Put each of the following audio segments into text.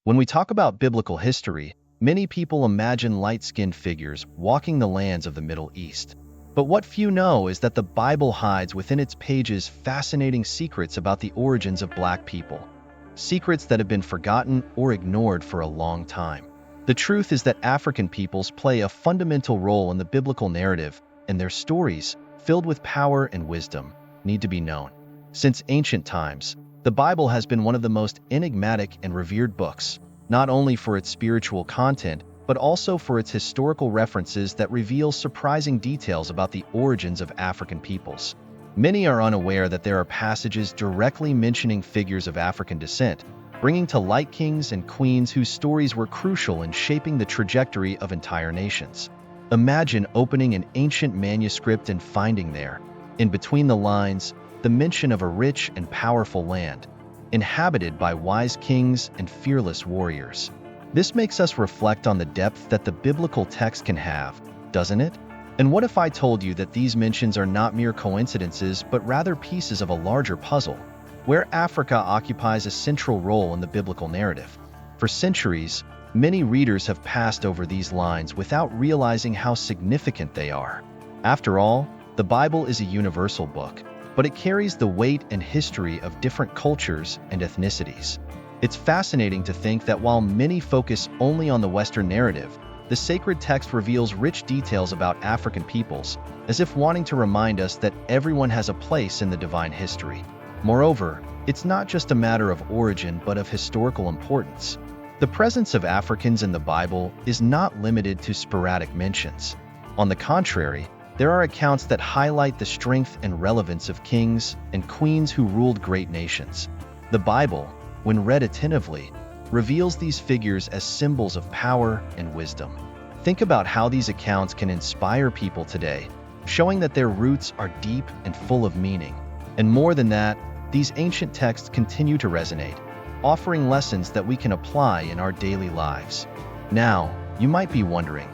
When we talk about biblical history, many people imagine light-skinned figures walking the lands of the Middle East. But what few know is that the Bible hides within its pages fascinating secrets about the origins of Black people. Secrets that have been forgotten or ignored for a long time. The truth is that African peoples play a fundamental role in the biblical narrative, and their stories, filled with power and wisdom, need to be known. Since ancient times, the Bible has been one of the most enigmatic and revered books, not only for its spiritual content, but also for its historical references that reveal surprising details about the origins of African peoples. Many are unaware that there are passages directly mentioning figures of African descent, bringing to light kings and queens whose stories were crucial in shaping the trajectory of entire nations. Imagine opening an ancient manuscript and finding there, in between the lines, the mention of a rich and powerful land, inhabited by wise kings and fearless warriors. This makes us reflect on the depth that the biblical text can have, doesn't it? And what if I told you that these mentions are not mere coincidences, but rather pieces of a larger puzzle, where Africa occupies a central role in the biblical narrative? For centuries, many readers have passed over these lines without realizing how significant they are. After all, the Bible is a universal book, but it carries the weight and history of different cultures and ethnicities. It's fascinating to think that while many focus only on the Western narrative, the sacred text reveals rich details about African peoples, as if wanting to remind us that everyone has a place in the divine history. Moreover, it's not just a matter of origin but of historical importance. The presence of Africans in the Bible is not limited to sporadic mentions. On the contrary, there are accounts that highlight the strength and relevance of kings and queens who ruled great nations. The Bible, when read attentively, reveals these figures as symbols of power and wisdom. Think about how these accounts can inspire people today, showing that their roots are deep and full of meaning. And more than that, these ancient texts continue to resonate, offering lessons that we can apply in our daily lives. Now, you might be wondering,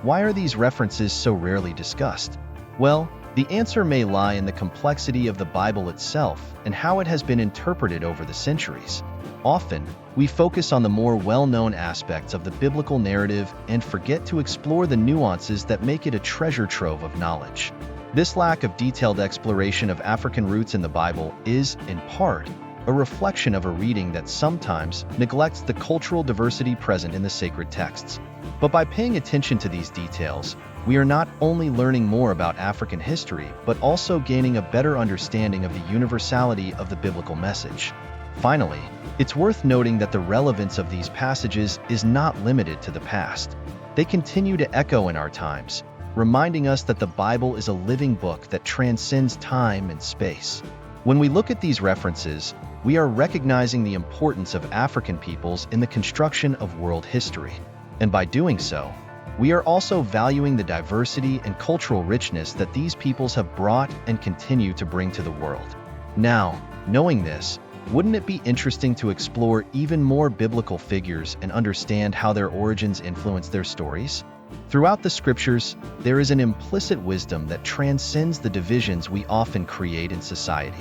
why are these references so rarely discussed? Well, the answer may lie in the complexity of the Bible itself and how it has been interpreted over the centuries. Often, we focus on the more well-known aspects of the biblical narrative and forget to explore the nuances that make it a treasure trove of knowledge. This lack of detailed exploration of African roots in the Bible is, in part, a reflection of a reading that sometimes neglects the cultural diversity present in the sacred texts. But by paying attention to these details, we are not only learning more about African history, but also gaining a better understanding of the universality of the biblical message. Finally, it's worth noting that the relevance of these passages is not limited to the past. They continue to echo in our times, reminding us that the Bible is a living book that transcends time and space. When we look at these references, we are recognizing the importance of African peoples in the construction of world history. And by doing so, we are also valuing the diversity and cultural richness that these peoples have brought and continue to bring to the world. Now, knowing this, wouldn't it be interesting to explore even more biblical figures and understand how their origins influence their stories? Throughout the scriptures, there is an implicit wisdom that transcends the divisions we often create in society.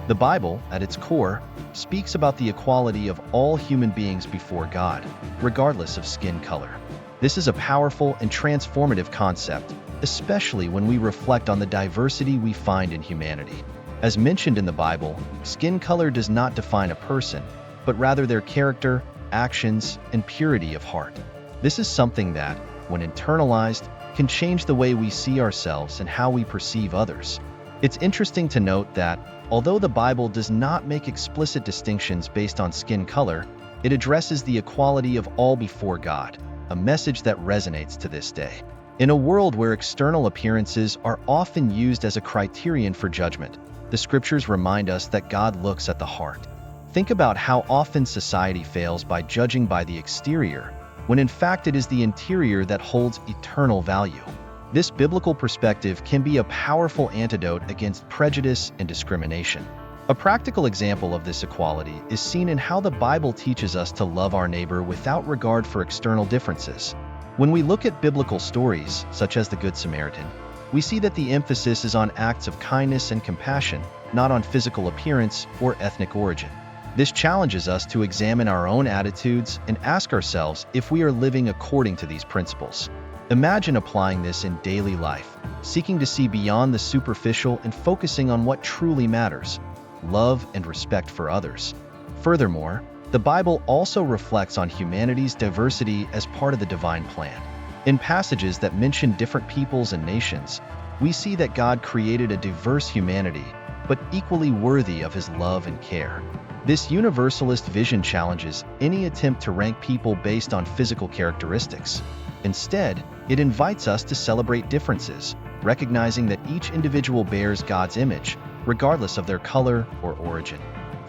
The Bible, at its core, speaks about the equality of all human beings before God, regardless of skin color. This is a powerful and transformative concept, especially when we reflect on the diversity we find in humanity. As mentioned in the Bible, skin color does not define a person, but rather their character, actions, and purity of heart. This is something that, when internalized, can change the way we see ourselves and how we perceive others. It's interesting to note that, although the Bible does not make explicit distinctions based on skin color, it addresses the equality of all before God, a message that resonates to this day. In a world where external appearances are often used as a criterion for judgment, the scriptures remind us that God looks at the heart. Think about how often society fails by judging by the exterior, when in fact it is the interior that holds eternal value. This biblical perspective can be a powerful antidote against prejudice and discrimination. A practical example of this equality is seen in how the Bible teaches us to love our neighbor without regard for external differences. When we look at biblical stories, such as the Good Samaritan, we see that the emphasis is on acts of kindness and compassion, not on physical appearance or ethnic origin. This challenges us to examine our own attitudes and ask ourselves if we are living according to these principles. Imagine applying this in daily life, seeking to see beyond the superficial and focusing on what truly matters: love and respect for others. Furthermore, the Bible also reflects on humanity's diversity as part of the divine plan. In passages that mention different peoples and nations, we see that God created a diverse humanity, but equally worthy of his love and care. This universalist vision challenges any attempt to rank people based on physical characteristics. Instead, it invites us to celebrate differences, recognizing that each individual bears God's image, regardless of their color or origin.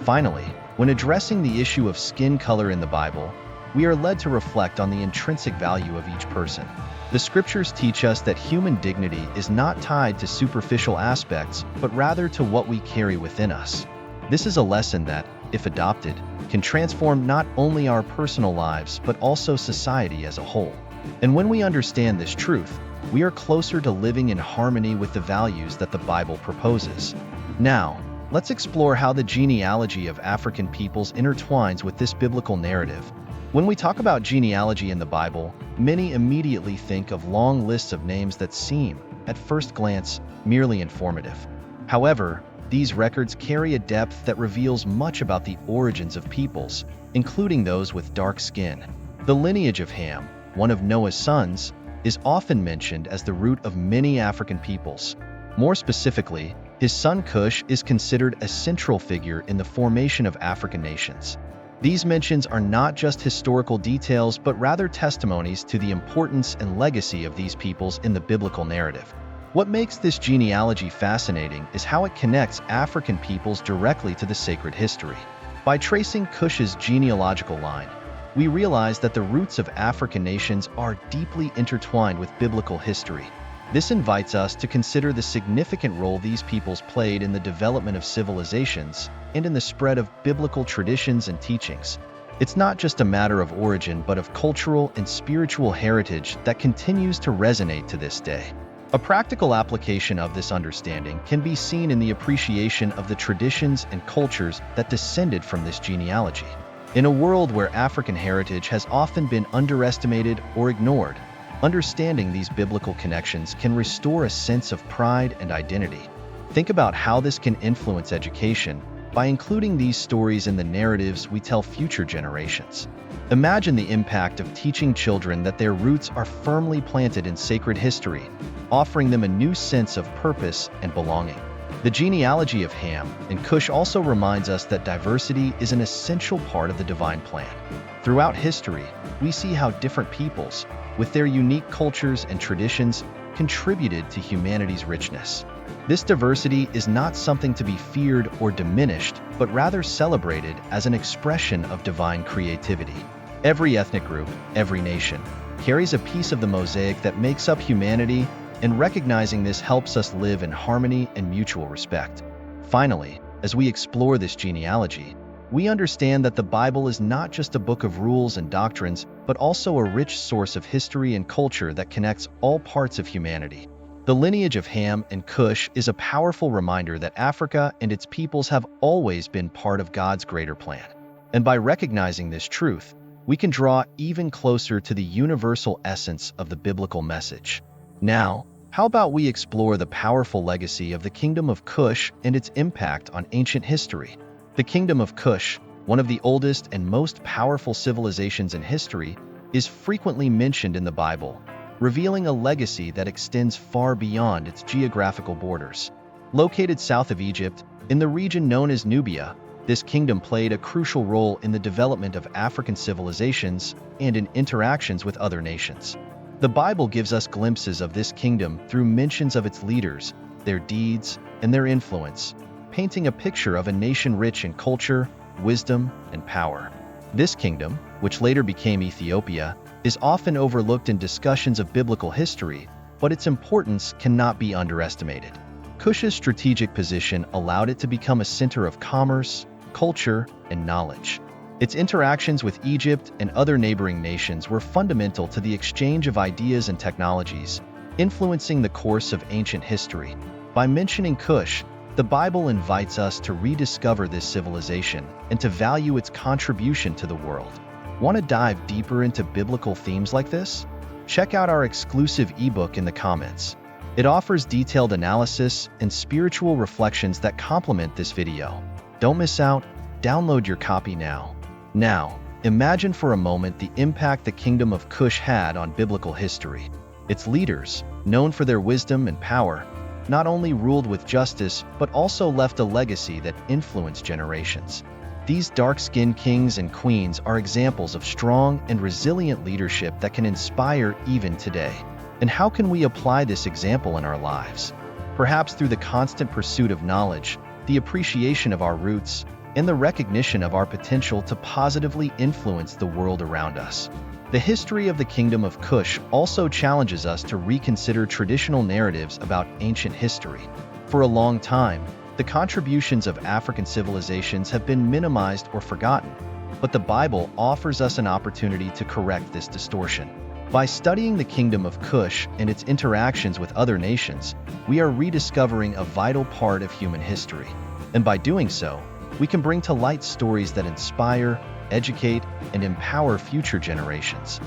Finally, when addressing the issue of skin color in the Bible, we are led to reflect on the intrinsic value of each person. The scriptures teach us that human dignity is not tied to superficial aspects, but rather to what we carry within us. This is a lesson that, if adopted, can transform not only our personal lives but also society as a whole. And when we understand this truth, we are closer to living in harmony with the values that the Bible proposes. Now, let's explore how the genealogy of African peoples intertwines with this biblical narrative. When we talk about genealogy in the Bible, many immediately think of long lists of names that seem, at first glance, merely informative. However, these records carry a depth that reveals much about the origins of peoples, including those with dark skin. The lineage of Ham, one of Noah's sons, is often mentioned as the root of many African peoples. More specifically, his son Cush is considered a central figure in the formation of African nations. These mentions are not just historical details but rather testimonies to the importance and legacy of these peoples in the biblical narrative. What makes this genealogy fascinating is how it connects African peoples directly to the sacred history. By tracing Cush's genealogical line, we realize that the roots of African nations are deeply intertwined with biblical history. This invites us to consider the significant role these peoples played in the development of civilizations and in the spread of biblical traditions and teachings. It's not just a matter of origin but of cultural and spiritual heritage that continues to resonate to this day. A practical application of this understanding can be seen in the appreciation of the traditions and cultures that descended from this genealogy. In a world where African heritage has often been underestimated or ignored, understanding these biblical connections can restore a sense of pride and identity. Think about how this can influence education by including these stories in the narratives we tell future generations. Imagine the impact of teaching children that their roots are firmly planted in sacred history, offering them a new sense of purpose and belonging. The genealogy of Ham and Cush also reminds us that diversity is an essential part of the divine plan. Throughout history, we see how different peoples, with their unique cultures and traditions, contributed to humanity's richness. This diversity is not something to be feared or diminished, but rather celebrated as an expression of divine creativity. Every ethnic group, every nation, carries a piece of the mosaic that makes up humanity, and recognizing this helps us live in harmony and mutual respect. Finally, as we explore this genealogy, we understand that the Bible is not just a book of rules and doctrines, but also a rich source of history and culture that connects all parts of humanity. The lineage of Ham and Cush is a powerful reminder that Africa and its peoples have always been part of God's greater plan. And by recognizing this truth, we can draw even closer to the universal essence of the biblical message. Now, how about we explore the powerful legacy of the Kingdom of Cush and its impact on ancient history? The Kingdom of Cush, one of the oldest and most powerful civilizations in history, is frequently mentioned in the Bible, revealing a legacy that extends far beyond its geographical borders. Located south of Egypt, in the region known as Nubia, this kingdom played a crucial role in the development of African civilizations and in interactions with other nations. The Bible gives us glimpses of this kingdom through mentions of its leaders, their deeds, and their influence, painting a picture of a nation rich in culture, wisdom, and power. This kingdom, which later became Ethiopia, is often overlooked in discussions of biblical history, but its importance cannot be underestimated. Cush's strategic position allowed it to become a center of commerce, culture, and knowledge. Its interactions with Egypt and other neighboring nations were fundamental to the exchange of ideas and technologies, influencing the course of ancient history. By mentioning Cush, The Bible invites us to rediscover this civilization and to value its contribution to the world. Want to dive deeper into biblical themes like this? Check out our exclusive ebook in the comments. It offers detailed analysis and spiritual reflections that complement this video. Don't miss out. Download your copy now. Now, imagine for a moment the impact the Kingdom of Cush had on biblical history. Its leaders, known for their wisdom and power, not only ruled with justice but also left a legacy that influenced generations. These dark-skinned kings and queens are examples of strong and resilient leadership that can inspire even today. And how can we apply this example in our lives? Perhaps through the constant pursuit of knowledge, the appreciation of our roots, and the recognition of our potential to positively influence the world around us. The history of the Kingdom of Cush also challenges us to reconsider traditional narratives about ancient history. For a long time, the contributions of African civilizations have been minimized or forgotten, but the Bible offers us an opportunity to correct this distortion. By studying the Kingdom of Cush and its interactions with other nations, we are rediscovering a vital part of human history. And by doing so, we can bring to light stories that inspire, educate, and empower future generations.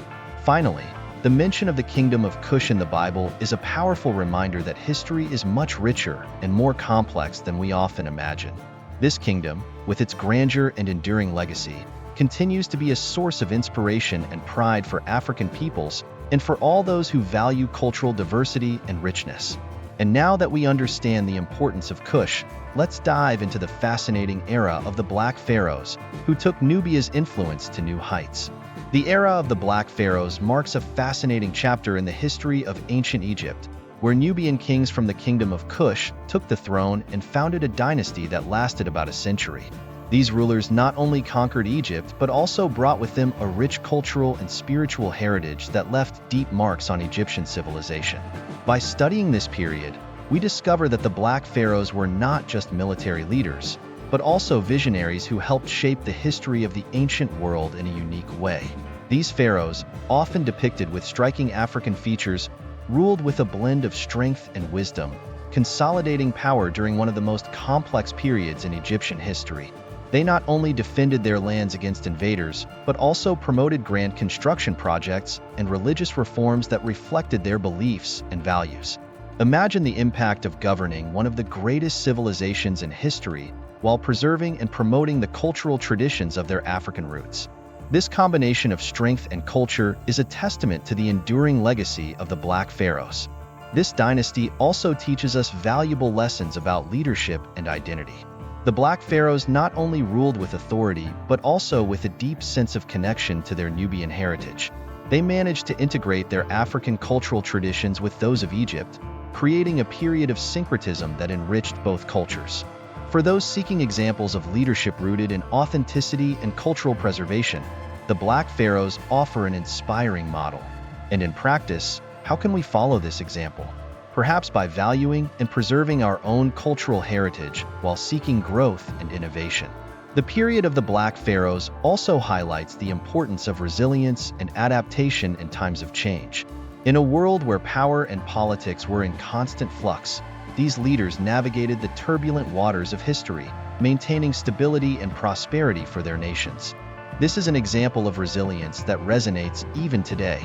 Finally, the mention of the Kingdom of Cush in the Bible is a powerful reminder that history is much richer and more complex than we often imagine. This kingdom, with its grandeur and enduring legacy, continues to be a source of inspiration and pride for African peoples and for all those who value cultural diversity and richness. And now that we understand the importance of Cush, let's dive into the fascinating era of the Black Pharaohs, who took Nubia's influence to new heights. The era of the Black Pharaohs marks a fascinating chapter in the history of ancient Egypt, where Nubian kings from the Kingdom of Cush took the throne and founded a dynasty that lasted about a century. These rulers not only conquered Egypt but also brought with them a rich cultural and spiritual heritage that left deep marks on Egyptian civilization. By studying this period, we discover that the Black Pharaohs were not just military leaders, but also visionaries who helped shape the history of the ancient world in a unique way. These pharaohs, often depicted with striking African features, ruled with a blend of strength and wisdom, consolidating power during one of the most complex periods in Egyptian history. They not only defended their lands against invaders, but also promoted grand construction projects and religious reforms that reflected their beliefs and values. Imagine the impact of governing one of the greatest civilizations in history while preserving and promoting the cultural traditions of their African roots. This combination of strength and culture is a testament to the enduring legacy of the Black Pharaohs. This dynasty also teaches us valuable lessons about leadership and identity. The Black Pharaohs not only ruled with authority, but also with a deep sense of connection to their Nubian heritage. They managed to integrate their African cultural traditions with those of Egypt, creating a period of syncretism that enriched both cultures. For those seeking examples of leadership rooted in authenticity and cultural preservation, the Black Pharaohs offer an inspiring model. And in practice, how can we follow this example? Perhaps by valuing and preserving our own cultural heritage while seeking growth and innovation. The period of the Black Pharaohs also highlights the importance of resilience and adaptation in times of change. In a world where power and politics were in constant flux, these leaders navigated the turbulent waters of history, maintaining stability and prosperity for their nations. This is an example of resilience that resonates even today,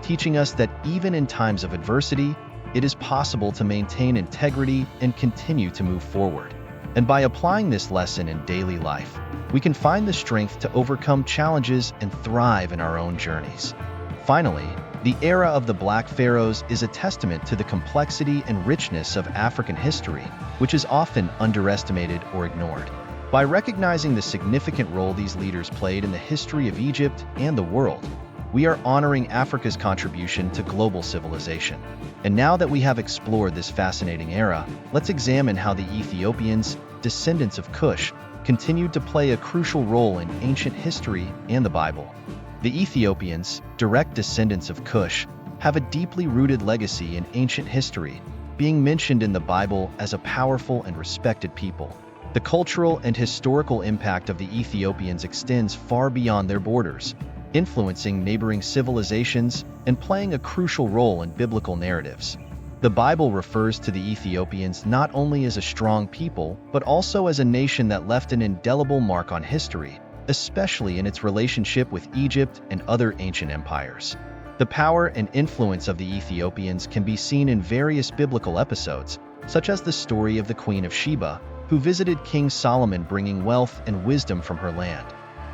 teaching us that even in times of adversity, it is possible to maintain integrity and continue to move forward. And by applying this lesson in daily life, we can find the strength to overcome challenges and thrive in our own journeys. Finally, the era of the Black Pharaohs is a testament to the complexity and richness of African history, which is often underestimated or ignored. By recognizing the significant role these leaders played in the history of Egypt and the world, we are honoring Africa's contribution to global civilization. And now that we have explored this fascinating era, let's examine how the Ethiopians, descendants of Cush, continued to play a crucial role in ancient history and the Bible. The Ethiopians, direct descendants of Cush, have a deeply rooted legacy in ancient history, being mentioned in the Bible as a powerful and respected people. The cultural and historical impact of the Ethiopians extends far beyond their borders, influencing neighboring civilizations and playing a crucial role in biblical narratives. The Bible refers to the Ethiopians not only as a strong people, but also as a nation that left an indelible mark on history, especially in its relationship with Egypt and other ancient empires. The power and influence of the Ethiopians can be seen in various biblical episodes, such as the story of the Queen of Sheba, who visited King Solomon bringing wealth and wisdom from her land.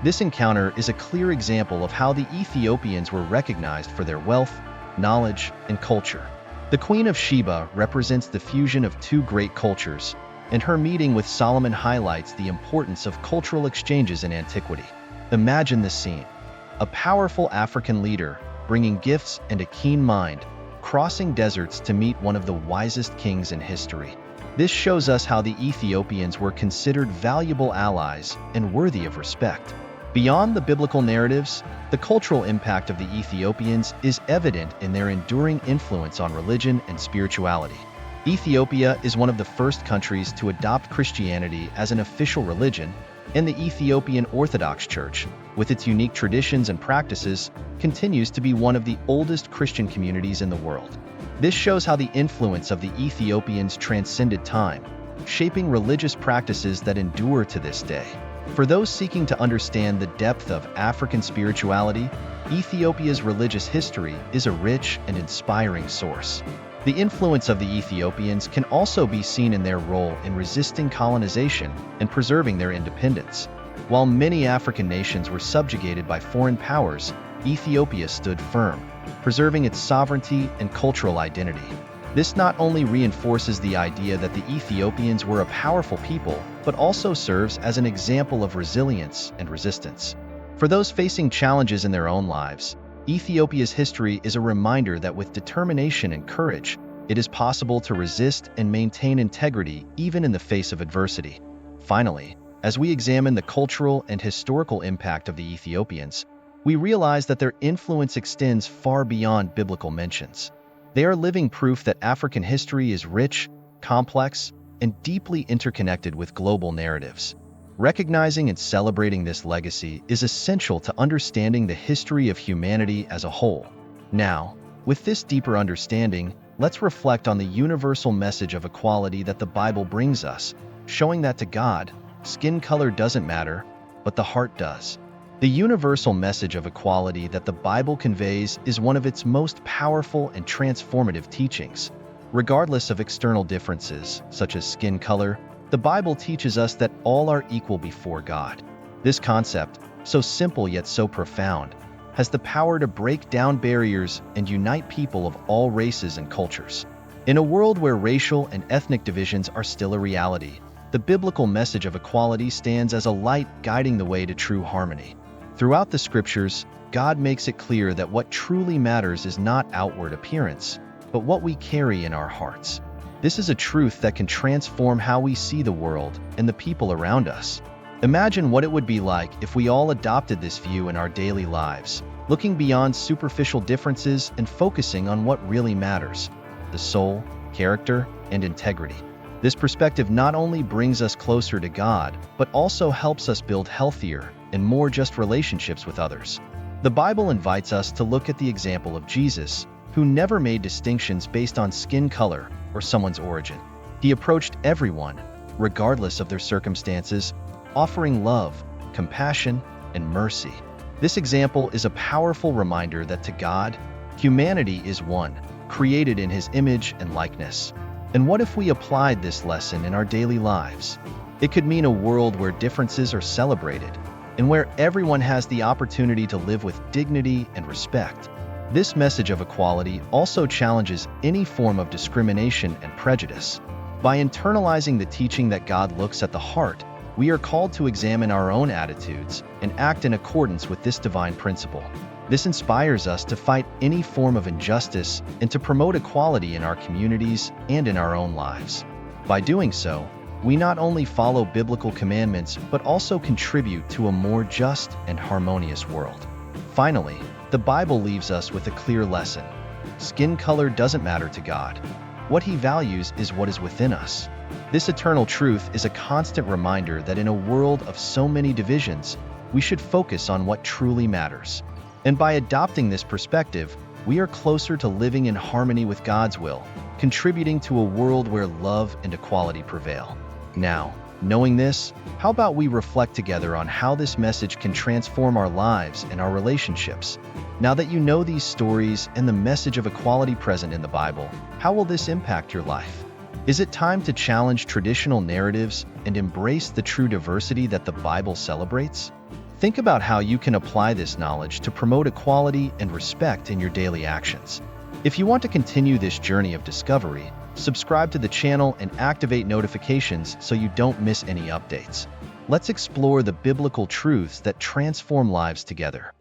This encounter is a clear example of how the Ethiopians were recognized for their wealth, knowledge, and culture. The Queen of Sheba represents the fusion of two great cultures, and her meeting with Solomon highlights the importance of cultural exchanges in antiquity. Imagine this scene: a powerful African leader, bringing gifts and a keen mind, crossing deserts to meet one of the wisest kings in history. This shows us how the Ethiopians were considered valuable allies and worthy of respect. Beyond the biblical narratives, the cultural impact of the Ethiopians is evident in their enduring influence on religion and spirituality. Ethiopia is one of the first countries to adopt Christianity as an official religion, and the Ethiopian Orthodox Church, with its unique traditions and practices, continues to be one of the oldest Christian communities in the world. This shows how the influence of the Ethiopians transcended time, shaping religious practices that endure to this day. For those seeking to understand the depth of African spirituality, Ethiopia's religious history is a rich and inspiring source. The influence of the Ethiopians can also be seen in their role in resisting colonization and preserving their independence. While many African nations were subjugated by foreign powers, Ethiopia stood firm, preserving its sovereignty and cultural identity. This not only reinforces the idea that the Ethiopians were a powerful people, but also serves as an example of resilience and resistance. For those facing challenges in their own lives, Ethiopia's history is a reminder that with determination and courage, it is possible to resist and maintain integrity even in the face of adversity. Finally, as we examine the cultural and historical impact of the Ethiopians, we realize that their influence extends far beyond biblical mentions. They are living proof that African history is rich, complex, and deeply interconnected with global narratives. Recognizing and celebrating this legacy is essential to understanding the history of humanity as a whole. Now, with this deeper understanding, let's reflect on the universal message of equality that the Bible brings us, showing that to God, skin color doesn't matter, but the heart does. The universal message of equality that the Bible conveys is one of its most powerful and transformative teachings. Regardless of external differences, such as skin color, the Bible teaches us that all are equal before God. This concept, so simple yet so profound, has the power to break down barriers and unite people of all races and cultures. In a world where racial and ethnic divisions are still a reality, the biblical message of equality stands as a light guiding the way to true harmony. Throughout the scriptures, God makes it clear that what truly matters is not outward appearance, but what we carry in our hearts. This is a truth that can transform how we see the world and the people around us. Imagine what it would be like if we all adopted this view in our daily lives, looking beyond superficial differences and focusing on what really matters: the soul, character, and integrity. This perspective not only brings us closer to God, but also helps us build healthier and more just relationships with others. The Bible invites us to look at the example of Jesus, who never made distinctions based on skin color or someone's origin. He approached everyone, regardless of their circumstances, offering love, compassion, and mercy. This example is a powerful reminder that to God, humanity is one, created in His image and likeness. And what if we applied this lesson in our daily lives? It could mean a world where differences are celebrated, and where everyone has the opportunity to live with dignity and respect. This message of equality also challenges any form of discrimination and prejudice. By internalizing the teaching that God looks at the heart, we are called to examine our own attitudes and act in accordance with this divine principle. This inspires us to fight any form of injustice and to promote equality in our communities and in our own lives. By doing so, we not only follow biblical commandments, but also contribute to a more just and harmonious world. Finally, the Bible leaves us with a clear lesson. Skin color doesn't matter to God. What He values is what is within us. This eternal truth is a constant reminder that in a world of so many divisions, we should focus on what truly matters. And by adopting this perspective, we are closer to living in harmony with God's will, contributing to a world where love and equality prevail. Now, knowing this, how about we reflect together on how this message can transform our lives and our relationships? Now that you know these stories and the message of equality present in the Bible, how will this impact your life? Is it time to challenge traditional narratives and embrace the true diversity that the Bible celebrates? Think about how you can apply this knowledge to promote equality and respect in your daily actions. If you want to continue this journey of discovery, subscribe to the channel and activate notifications so you don't miss any updates. Let's explore the biblical truths that transform lives together.